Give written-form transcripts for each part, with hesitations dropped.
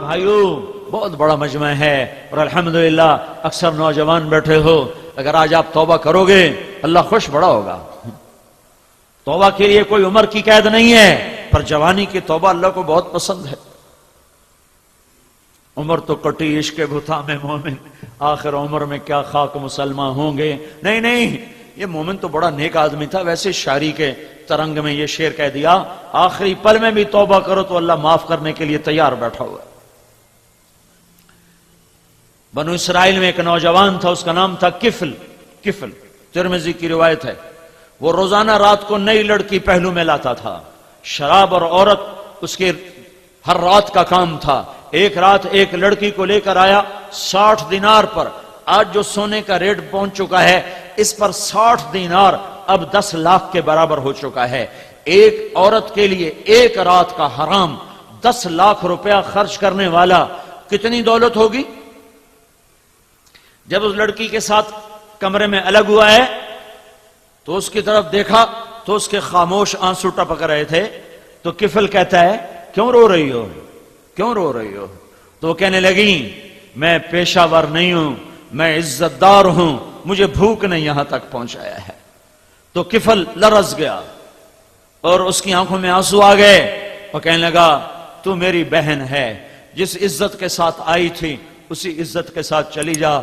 بھائیو بہت بڑا مجمع ہے اور الحمدللہ اکثر نوجوان بیٹھے ہو، اگر آج آپ توبہ کرو گے اللہ خوش بڑا ہوگا۔ توبہ کے لیے کوئی عمر کی قید نہیں ہے، پر جوانی کی توبہ اللہ کو بہت پسند ہے۔ عمر تو کٹی عشق بھتا میں مومن، آخر عمر میں کیا خاک مسلمان ہوں گے۔ نہیں، یہ مومن تو بڑا نیک آدمی تھا، ویسے شاعری کے ترنگ میں یہ شعر کہہ دیا، آخری پل میں بھی توبہ کرو تو اللہ معاف کرنے کے لیے تیار بیٹھا ہوا ہے۔ بنو اسرائیل میں ایک نوجوان تھا، اس کا نام تھا کفل، ترمذی کی روایت ہے۔ وہ روزانہ رات کو نئی لڑکی پہلو میں لاتا تھا، شراب اور عورت اس کے ہر رات کا کام تھا۔ ایک رات ایک لڑکی کو لے کر آیا 60 دینار پر، آج جو سونے کا ریٹ پہنچ چکا ہے اس پر 60 دینار اب 10 لاکھ کے برابر ہو چکا ہے۔ ایک عورت کے لیے ایک رات کا حرام 10 لاکھ روپیہ خرچ کرنے والا کتنی دولت ہوگی؟ جب اس لڑکی کے ساتھ کمرے میں الگ ہوا ہے تو اس کی طرف دیکھا تو اس کے خاموش آنسو ٹپک رہے تھے۔ تو کفل کہتا ہے کیوں رو رہی ہو؟ تو وہ کہنے لگی میں پیشہ ور نہیں ہوں، میں عزت دار ہوں، مجھے بھوک نے یہاں تک پہنچایا ہے۔ تو کفل لرز گیا اور اس کی آنکھوں میں آنسو آ گئے اور کہنے لگا تو میری بہن ہے، جس عزت کے ساتھ آئی تھی اسی عزت کے ساتھ چلی جا،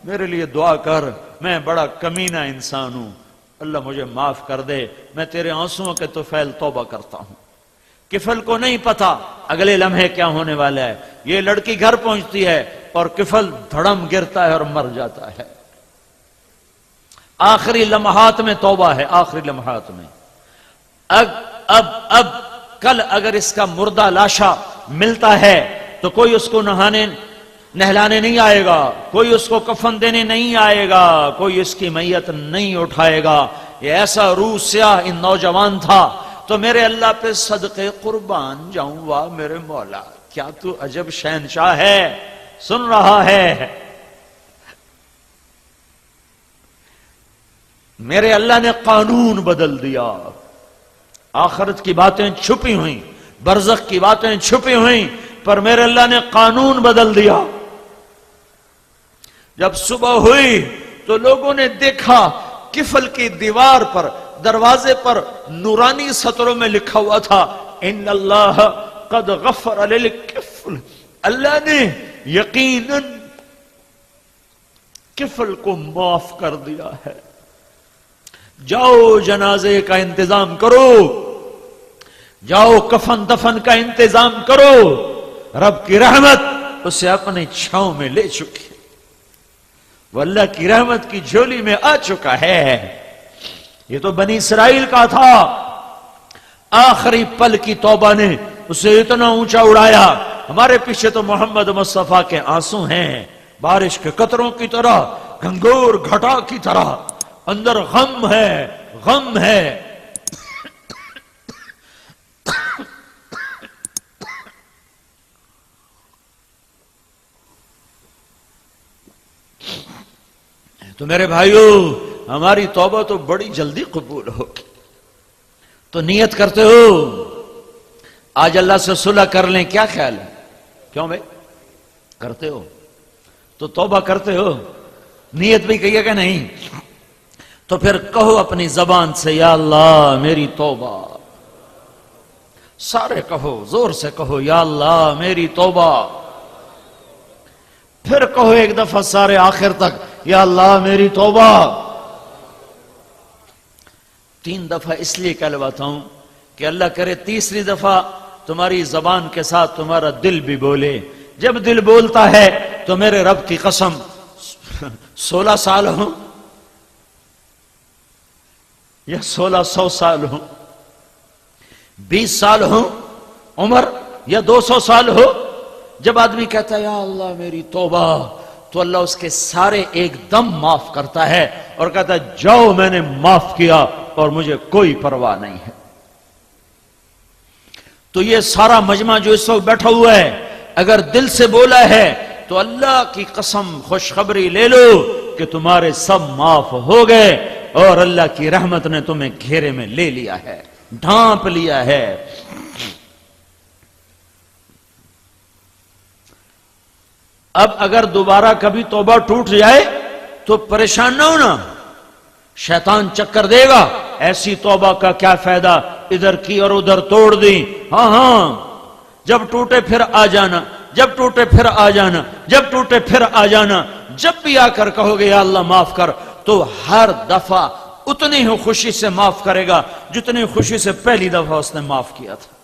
میرے لیے دعا کر، میں بڑا کمینہ انسان ہوں، اللہ مجھے معاف کر دے، میں تیرے آنسوؤں کے طفیل توبہ کرتا ہوں۔ کفل کو نہیں پتا اگلے لمحے کیا ہونے والا ہے۔ یہ لڑکی گھر پہنچتی ہے اور کفل دھڑم گرتا ہے اور مر جاتا ہے۔ آخری لمحات میں توبہ ہے، آخری لمحات میں۔ اب کل اگر اس کا مردہ لاشا ملتا ہے تو کوئی اس کو نہلانے نہیں آئے گا، کوئی اس کو کفن دینے نہیں آئے گا، کوئی اس کی میت نہیں اٹھائے گا۔ یہ ایسا روح سیاہ ان نوجوان تھا۔ تو میرے اللہ پہ صدقے قربان جاؤں، واہ میرے مولا کیا تو عجب شہنشاہ ہے، سن رہا ہے؟ میرے اللہ نے قانون بدل دیا۔ آخرت کی باتیں چھپی ہوئیں، برزخ کی باتیں چھپی ہوئیں، پر میرے اللہ نے قانون بدل دیا۔ جب صبح ہوئی تو لوگوں نے دیکھا کفل کی دیوار پر، دروازے پر نورانی سطروں میں لکھا ہوا تھا ان اللہ قد غفر للکفل، اللہ نے یقیناً کفل کو معاف کر دیا ہے۔ جاؤ جنازے کا انتظام کرو، جاؤ کفن دفن کا انتظام کرو، رب کی رحمت اسے اپنے چھاؤں میں لے چکی، وہ اللہ کی رحمت کی جھولی میں آ چکا ہے۔ یہ تو بنی اسرائیل کا تھا، آخری پل کی توبہ نے اسے اتنا اونچا اڑایا۔ ہمارے پیچھے تو محمد مصطفیٰ کے آنسو ہیں، بارش کے قطروں کی طرح، گھنگور گھٹا کی طرح، اندر غم ہے۔ تو میرے بھائیو ہماری توبہ تو بڑی جلدی قبول ہوگی۔ تو نیت کرتے ہو آج اللہ سے صلح کر لیں، کیا خیال ہے؟ کیوں بھائی کرتے ہو تو توبہ کرتے ہو، نیت بھی کہیے کہ نہیں؟ تو پھر کہو اپنی زبان سے یا اللہ میری توبہ، سارے کہو، زور سے کہو یا اللہ میری توبہ، پھر کہو ایک دفعہ سارے آخر تک یا اللہ میری توبہ۔ 3 دفعہ اس لیے کہلواتا ہوں کہ اللہ کرے تیسری دفعہ تمہاری زبان کے ساتھ تمہارا دل بھی بولے۔ جب دل بولتا ہے تو میرے رب کی قسم 16 سال ہوں یا 1600 سال ہوں، 20 سال ہوں عمر یا 200 سال ہو، جب آدمی کہتا ہے یا اللہ میری توبہ تو اللہ اس کے سارے ایک دم معاف کرتا ہے اور کہتا ہے جاؤ میں نے معاف کیا اور مجھے کوئی پرواہ نہیں ہے۔ تو یہ سارا مجمع جو اس وقت بیٹھا ہوا ہے اگر دل سے بولا ہے تو اللہ کی قسم خوشخبری لے لو کہ تمہارے سب معاف ہو گئے اور اللہ کی رحمت نے تمہیں گھیرے میں لے لیا ہے، ڈھانپ لیا ہے۔ اب اگر دوبارہ کبھی توبہ ٹوٹ جائے تو پریشان نہ ہونا، شیطان چکر دے گا، ایسی توبہ کا کیا فائدہ، ادھر کی اور ادھر توڑ دی، ہاں جب ٹوٹے پھر آ جانا، جب ٹوٹے پھر آ جانا، جب ٹوٹے پھر آ جانا۔ جب بھی آ کر کہو گے یا اللہ معاف کر، تو ہر دفعہ اتنی ہی خوشی سے معاف کرے گا جتنی خوشی سے پہلی دفعہ اس نے معاف کیا تھا۔